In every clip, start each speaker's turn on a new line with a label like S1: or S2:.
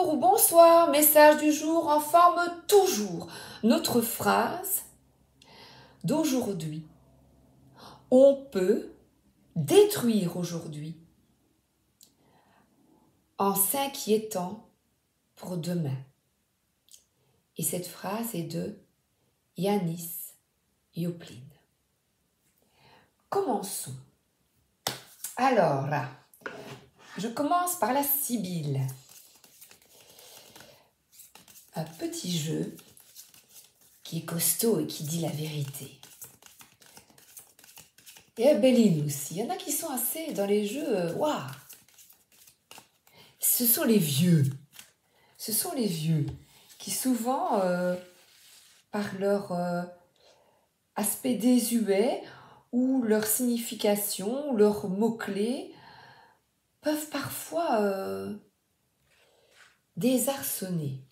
S1: Bonjour ou bonsoir, message du jour en forme toujours. Notre phrase d'aujourd'hui. On peut détruire aujourd'hui en s'inquiétant pour demain. Et cette phrase est de Yanis Joplin. Commençons. Alors, je commence par la Sibylle. Un petit jeu qui est costaud et qui dit la vérité. Et Béline aussi. Il y en a qui sont assez dans les jeux. Waouh! Ce sont les vieux. Ce sont les vieux qui souvent, par leur aspect désuet ou leur signification, leurs mots-clés, peuvent parfois désarçonner.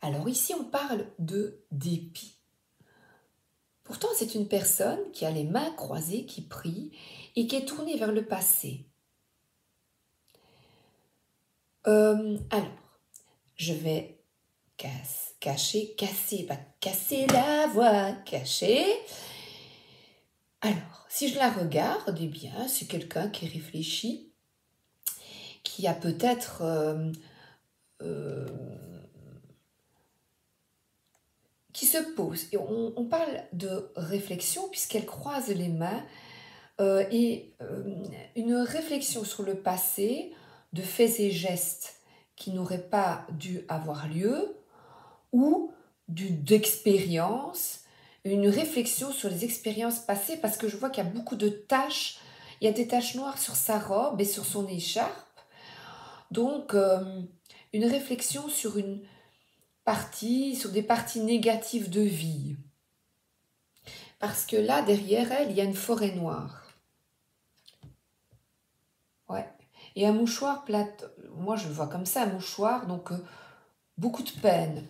S1: Alors ici, on parle de dépit. Pourtant, c'est une personne qui a les mains croisées, qui prie et qui est tournée vers le passé. Alors, je vais casser la voix, cacher. Alors, si je la regarde, eh bien, c'est quelqu'un qui réfléchit, qui a peut-être qui se pose. Et on parle de réflexion puisqu'elle croise les mains une réflexion sur le passé, de faits et gestes qui n'auraient pas dû avoir lieu, ou d'expériences, une réflexion sur les expériences passées, parce que je vois qu'il y a beaucoup de taches, il y a des taches noires sur sa robe et sur son écharpe, donc une réflexion sur sur des parties négatives de vie. Parce que là, derrière elle, il y a une forêt noire. Ouais. Et un mouchoir plate, moi je le vois comme ça, un mouchoir, donc beaucoup de peine.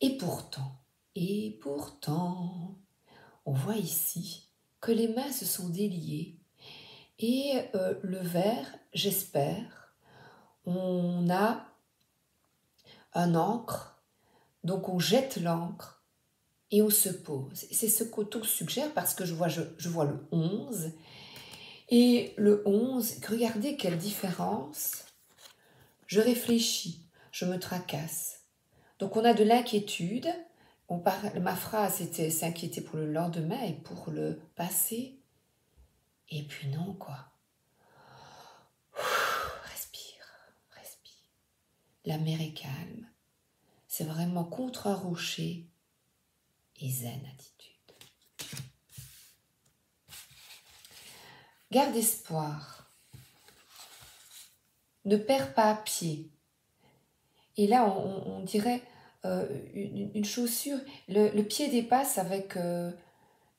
S1: Et pourtant, on voit ici que les mains se sont déliées et le verre, j'espère, on a un encre, donc on jette l'encre et on se pose. C'est ce qu'Auto suggère parce que je vois le 11 et le 11, regardez quelle différence. Je réfléchis, je me tracasse. Donc on a de l'inquiétude. Ma phrase était s'inquiéter pour le lendemain et pour le passé. Et puis non, quoi. Respire. La mer est calme. C'est vraiment contre un rocher et zen attitude. Garde espoir. Ne perds pas pied. Et là, on dirait une chaussure. Le pied dépasse avec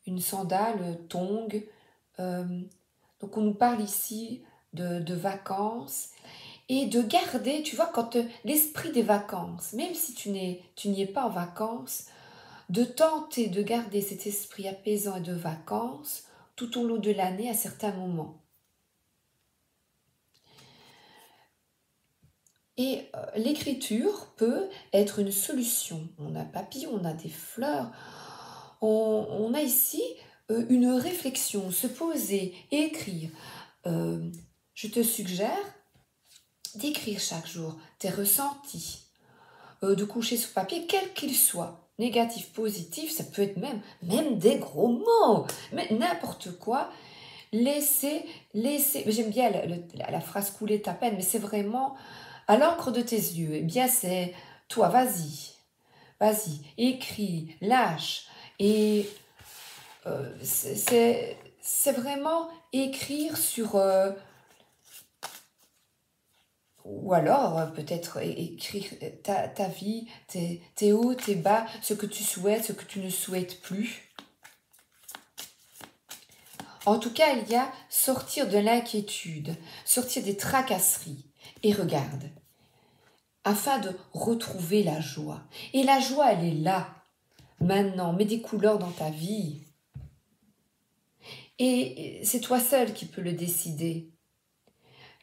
S1: une sandale, tongue. Donc on nous parle ici de vacances et de garder, tu vois, quand l'esprit des vacances, même si tu n'y es pas en vacances, de tenter de garder cet esprit apaisant et de vacances tout au long de l'année à certains moments. Et l'écriture peut être une solution. On a papillon, on a des fleurs. On a ici une réflexion, se poser, écrire. Je te suggère d'écrire chaque jour tes ressentis, de coucher sur papier, quel qu'il soit, négatif, positif, ça peut être même des gros mots, mais n'importe quoi. Laissez, j'aime bien la phrase couler ta peine, mais c'est vraiment à l'encre de tes yeux. Eh bien, c'est toi, vas-y, écris, lâche. Et c'est vraiment écrire sur... ou alors, peut-être écrire ta vie, tes hauts, tes bas, ce que tu souhaites, ce que tu ne souhaites plus. En tout cas, il y a sortir de l'inquiétude, sortir des tracasseries. Et regarde, afin de retrouver la joie. Et la joie, elle est là. Maintenant, mets des couleurs dans ta vie. Et c'est toi seul qui peux le décider.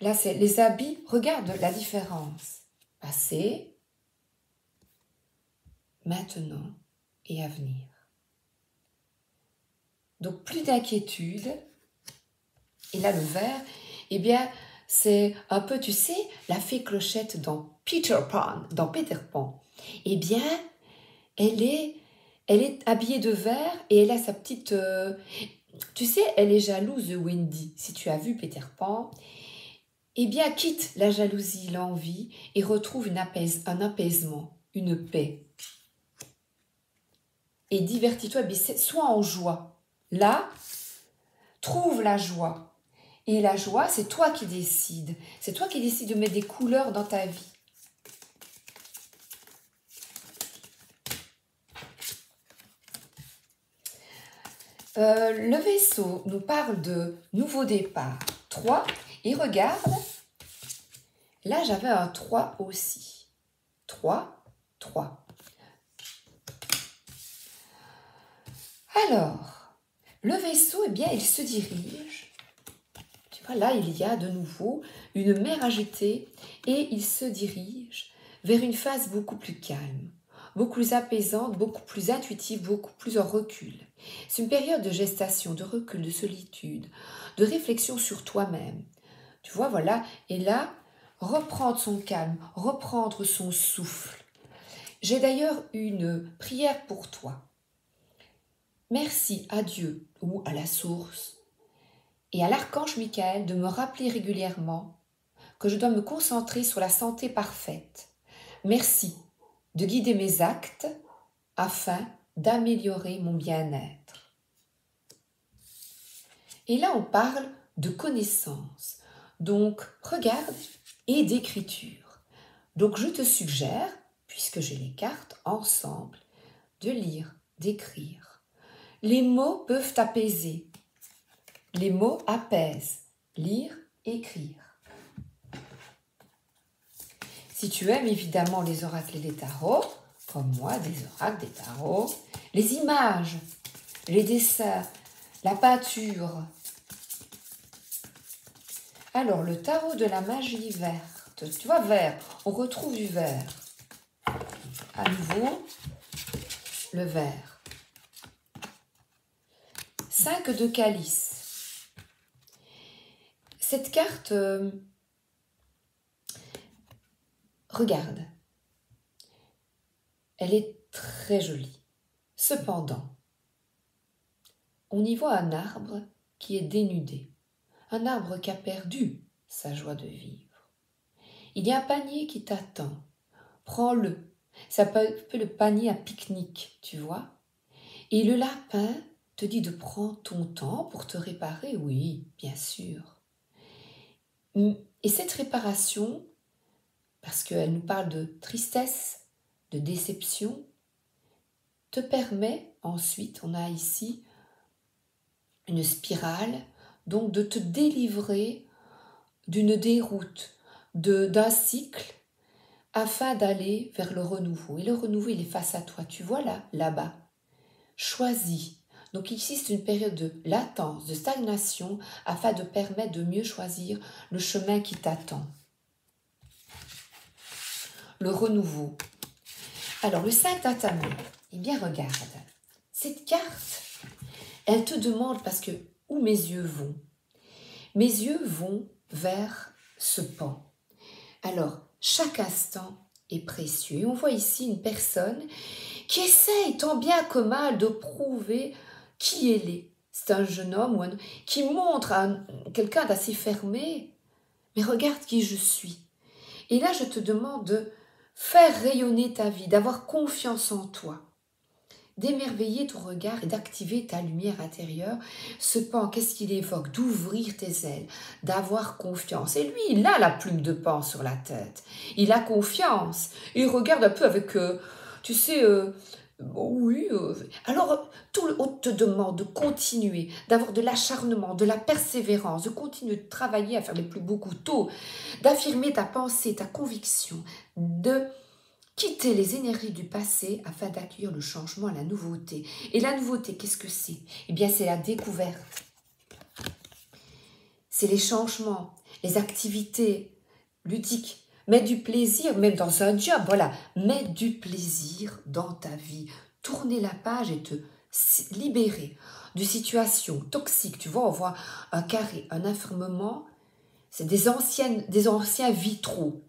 S1: Là, c'est les habits. Regarde la différence. Passé, maintenant et à venir. Donc, plus d'inquiétude. Et là, le vert, eh bien, c'est un peu, tu sais, la fée Clochette dans Peter Pan. Eh bien, elle est habillée de vert et elle a sa petite... tu sais, elle est jalouse de Wendy. Si tu as vu Peter Pan, eh bien, quitte la jalousie, l'envie et retrouve un apaisement, une paix. Et divertis-toi, sois en joie. Là, trouve la joie. Et la joie, c'est toi qui décides. C'est toi qui décides de mettre des couleurs dans ta vie. Le vaisseau nous parle de nouveau départ. 3. Et regarde, là j'avais un 3 aussi. 3, 3. Alors, le vaisseau, eh bien, il se dirige. Tu vois, là, il y a de nouveau une mer agitée et il se dirige vers une phase beaucoup plus calme, beaucoup plus apaisante, beaucoup plus intuitive, beaucoup plus en recul. C'est une période de gestation, de recul, de solitude, de réflexion sur toi-même. Tu vois, voilà. Et là, reprendre son calme, reprendre son souffle. J'ai d'ailleurs une prière pour toi. Merci à Dieu ou à la source et à l'archange Michael de me rappeler régulièrement que je dois me concentrer sur la santé parfaite. Merci de guider mes actes afin d'améliorer mon bien-être. Et là, on parle de connaissance. Donc, regarde, et d'écriture. Donc, je te suggère, puisque j'ai les cartes ensemble, de lire, d'écrire. Les mots peuvent apaiser. Les mots apaisent. Lire, écrire. Si tu aimes évidemment les oracles et les tarots, comme moi, des oracles, des tarots, les images, les dessins, la peinture. Alors, le tarot de la magie verte. Tu vois, vert, on retrouve du vert. À nouveau, le vert. 5 de calice. Cette carte, regarde, elle est très jolie. Cependant, on y voit un arbre qui est dénudé, un arbre qui a perdu sa joie de vivre. Il y a un panier qui t'attend, prends-le. Ça peut être le panier à pique-nique, tu vois. Et le lapin te dit de prendre ton temps pour te réparer, oui, bien sûr. Et cette réparation, parce qu'elle nous parle de tristesse, de déception, te permet ensuite, on a ici une spirale, donc de te délivrer d'une déroute, d'un cycle, afin d'aller vers le renouveau. Et le renouveau, il est face à toi, tu vois là-bas. Choisis. Donc ici, c'est une période de latence, de stagnation, afin de permettre de mieux choisir le chemin qui t'attend. Le renouveau. Alors, le 5 tatami, eh bien, regarde. Cette carte, elle te demande, parce que où mes yeux vont? Mes yeux vont vers ce pan. Alors, chaque instant est précieux. Et on voit ici une personne qui essaye tant bien que mal de prouver qui elle est. C'est un jeune homme qui montre à quelqu'un d'assez fermé, mais regarde qui je suis. Et là, je te demande de faire rayonner ta vie, d'avoir confiance en toi, d'émerveiller ton regard et d'activer ta lumière intérieure. Ce pan, qu'est-ce qu'il évoque? D'ouvrir tes ailes, d'avoir confiance. Et lui, il a la plume de pan sur la tête. Il a confiance. Il regarde un peu avec, tu sais, oui. Alors, on te demande de continuer, d'avoir de l'acharnement, de la persévérance, de continuer de travailler à faire les plus beaux couteaux, d'affirmer ta pensée, ta conviction, de quitter les énergies du passé afin d'accueillir le changement à la nouveauté. Et la nouveauté, qu'est-ce que c'est? Eh bien, c'est la découverte. c'est les changements, les activités ludiques. Mettre du plaisir, même dans un job, voilà. Mettre du plaisir dans ta vie. Tourner la page et te libérer de situations toxiques. Tu vois, on voit un carré, un infirmement, c'est des anciens vitraux.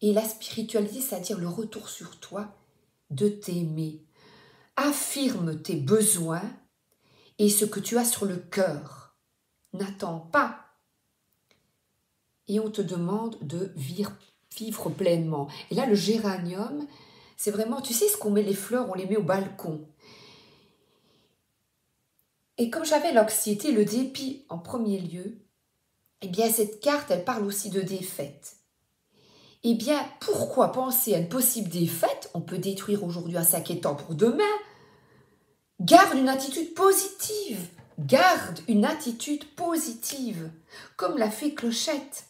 S1: Et la spiritualité, c'est-à-dire le retour sur toi, de t'aimer. Affirme tes besoins et ce que tu as sur le cœur. N'attends pas. Et on te demande de vivre pleinement. Et là, le géranium, c'est vraiment, tu sais ce qu'on met les fleurs, on les met au balcon. Et comme j'avais l'anxiété, le dépit en premier lieu, eh bien cette carte, elle parle aussi de défaite. Eh bien, pourquoi penser à une possible défaite? On peut détruire aujourd'hui un sac-étang pour demain. Garde une attitude positive. Garde une attitude positive, comme l'a fait Clochette.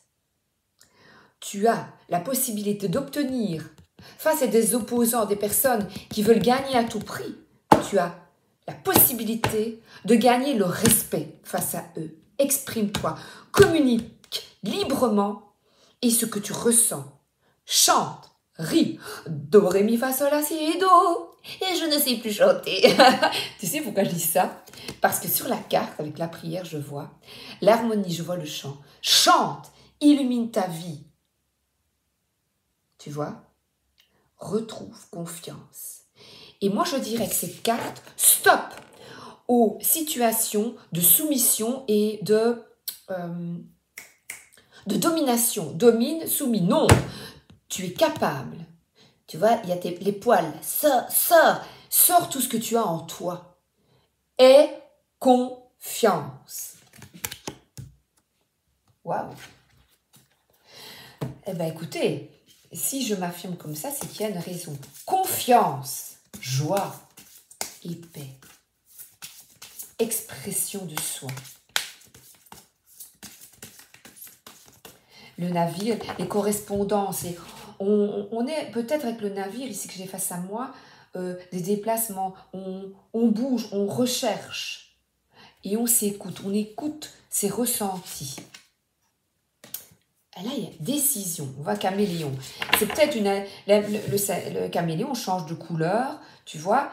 S1: Tu as la possibilité d'obtenir, face à des opposants, des personnes qui veulent gagner à tout prix, tu as la possibilité de gagner le respect face à eux. Exprime-toi, communique librement et ce que tu ressens. Chante, ris, do, ré, mi, fa, sol, la, si, et do. Et je ne sais plus chanter. Tu sais pourquoi je dis ça? Parce que sur la carte, avec la prière, je vois l'harmonie, je vois le chant. Chante, illumine ta vie. Tu vois? Retrouve confiance. Et moi, je dirais que cette carte, stop aux situations de soumission et de domination. Domine, soumis. Non, tu es capable. Tu vois, il y a les poils. Sors tout ce que tu as en toi. Aie confiance. Waouh. Eh bien, écoutez, si je m'affirme comme ça, c'est qu'il y a une raison. Confiance, joie et paix. Expression de soi. Le navire, les correspondances. Et on est peut-être avec le navire, ici que j'ai face à moi, des déplacements. On bouge, on recherche. Et on s'écoute. On écoute ses ressentis. Là, il y a décision. On va caméléon. C'est peut-être le caméléon change de couleur, tu vois.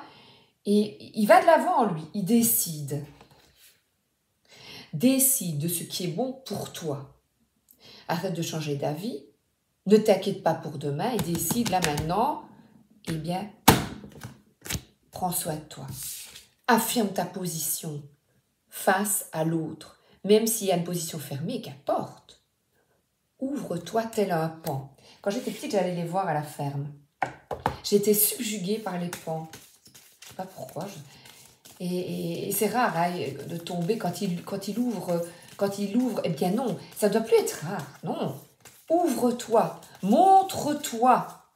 S1: Et il va de l'avant, lui. Il décide. Décide de ce qui est bon pour toi. Arrête de changer d'avis. Ne t'inquiète pas pour demain et décide là maintenant. Eh bien, prends soin de toi. Affirme ta position face à l'autre. Même s'il y a une position fermée, qu'importe. Ouvre-toi tel un pan. Quand j'étais petite, j'allais les voir à la ferme. J'étais subjuguée par les pans. Je ne sais pas pourquoi. Et c'est rare hein, de tomber quand il ouvre. Eh bien non, ça ne doit plus être rare. Non. Ouvre-toi. Montre-toi.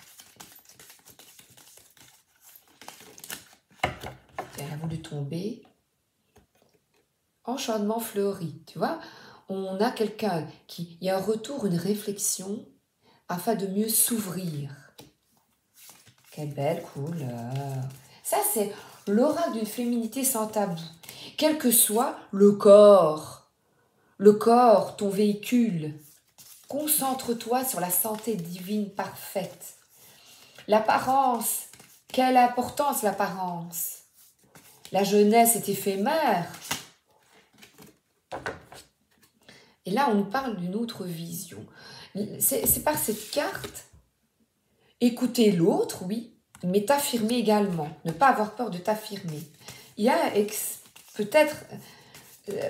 S1: Elle a voulu tomber. Enchantement fleuri. Tu vois, on a quelqu'un il y a un retour, une réflexion afin de mieux s'ouvrir. Quelle belle couleur. Ça, c'est l'aura d'une féminité sans tabou. Quel que soit le corps, ton véhicule, concentre-toi sur la santé divine parfaite. L'apparence, quelle importance l'apparence. La jeunesse est éphémère. Et là, on nous parle d'une autre vision. C'est par cette carte, écouter l'autre, oui, mais t'affirmer également. Ne pas avoir peur de t'affirmer. Il y a peut-être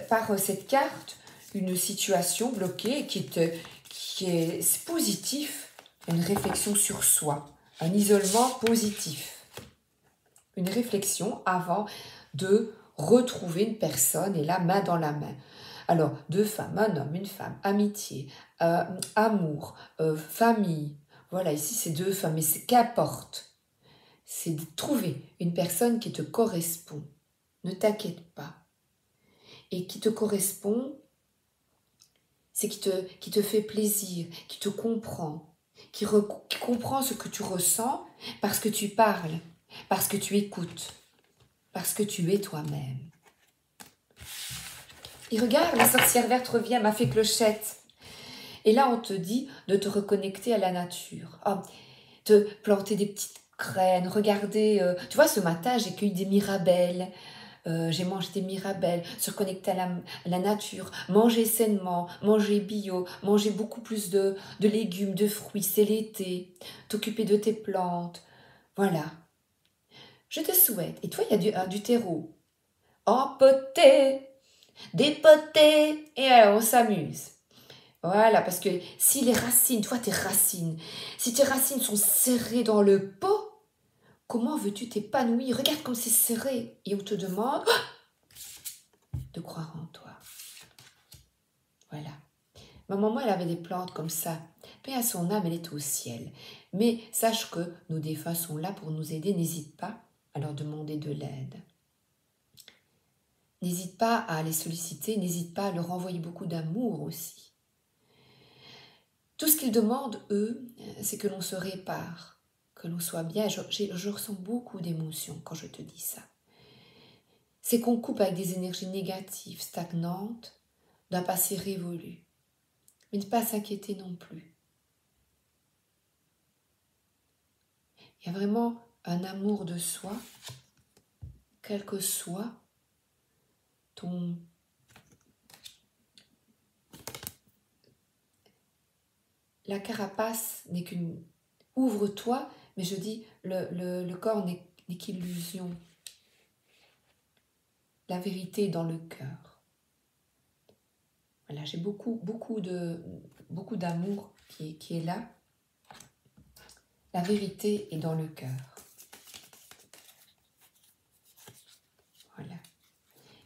S1: par cette carte une situation bloquée qui est positif, une réflexion sur soi, un isolement positif. Une réflexion avant de retrouver une personne et la main dans la main. Alors, deux femmes, un homme, une femme, amitié, amour, famille. Voilà, ici c'est deux femmes, mais qu'importe. C'est de trouver une personne qui te correspond. Ne t'inquiète pas. Et qui te correspond, c'est qui te fait plaisir, qui te comprend, qui comprend ce que tu ressens parce que tu parles, parce que tu écoutes, parce que tu es toi-même. Et regarde, la sorcière verte revient, m'a fait clochette. Et là, on te dit de te reconnecter à la nature. Ah, de planter des petites graines, regarder. Tu vois, ce matin, j'ai cueilli des mirabelles. J'ai mangé des mirabelles, se reconnecter à la nature, manger sainement, manger bio, manger beaucoup plus de légumes, de fruits, c'est l'été, t'occuper de tes plantes. Voilà. Je te souhaite. Et toi, il y a du terreau. Empoté, dépoté, et alors on s'amuse. Voilà, parce que si les racines, toi tes racines, si tes racines sont serrées dans le pot, comment veux-tu t'épanouir? Regarde comme c'est serré. Et on te demande de croire en toi. Voilà. Ma maman, elle avait des plantes comme ça. Paix à son âme, elle est au ciel. Mais sache que nos défunts sont là pour nous aider. N'hésite pas à leur demander de l'aide. N'hésite pas à les solliciter. N'hésite pas à leur envoyer beaucoup d'amour aussi. Tout ce qu'ils demandent, eux, c'est que l'on se répare, que l'on soit bien. Je ressens beaucoup d'émotions quand je te dis ça. C'est qu'on coupe avec des énergies négatives, stagnantes, d'un passé révolu. Mais ne pas s'inquiéter non plus. Il y a vraiment un amour de soi, quel que soit ton... La carapace n'est qu'une... Ouvre-toi, mais je dis, le corps n'est qu'illusion. La vérité est dans le cœur. Voilà, j'ai beaucoup d'amour qui est là. La vérité est dans le cœur. Voilà.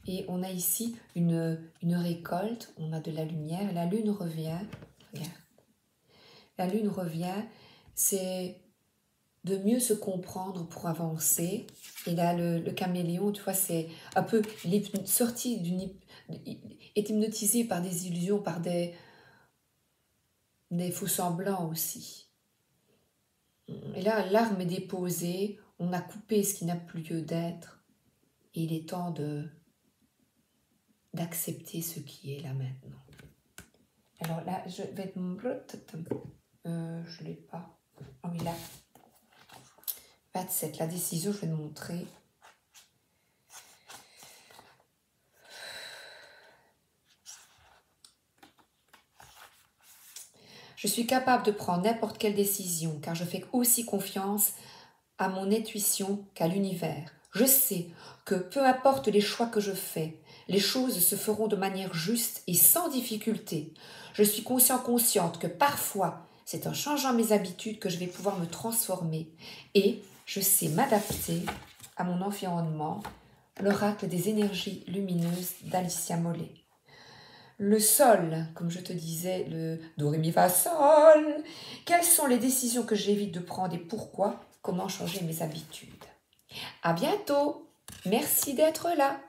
S1: Et on a ici une récolte, on a de la lumière, la lune revient. Regarde. La lune revient, c'est de mieux se comprendre pour avancer. Et là, le caméléon, tu vois, c'est un peu sorti est hypnotisé par des illusions, par des faux semblants aussi. Et là, l'arme est déposée, on a coupé ce qui n'a plus lieu d'être. Et il est temps d'accepter ce qui est là maintenant. Alors là, je vais te montrer. Je ne l'ai pas. Ah oui, là. 27, la décision, je vais te montrer. Je suis capable de prendre n'importe quelle décision, car je fais aussi confiance à mon intuition qu'à l'univers. Je sais que peu importe les choix que je fais, les choses se feront de manière juste et sans difficulté. Je suis consciente que parfois, c'est en changeant mes habitudes que je vais pouvoir me transformer et je sais m'adapter à mon environnement. L'oracle des énergies lumineuses d'Alicia Mollet. Le sol, comme je te disais, le do, ré, mi, fa, sol. Quelles sont les décisions que j'évite de prendre et pourquoi? Comment changer mes habitudes? À bientôt. Merci d'être là.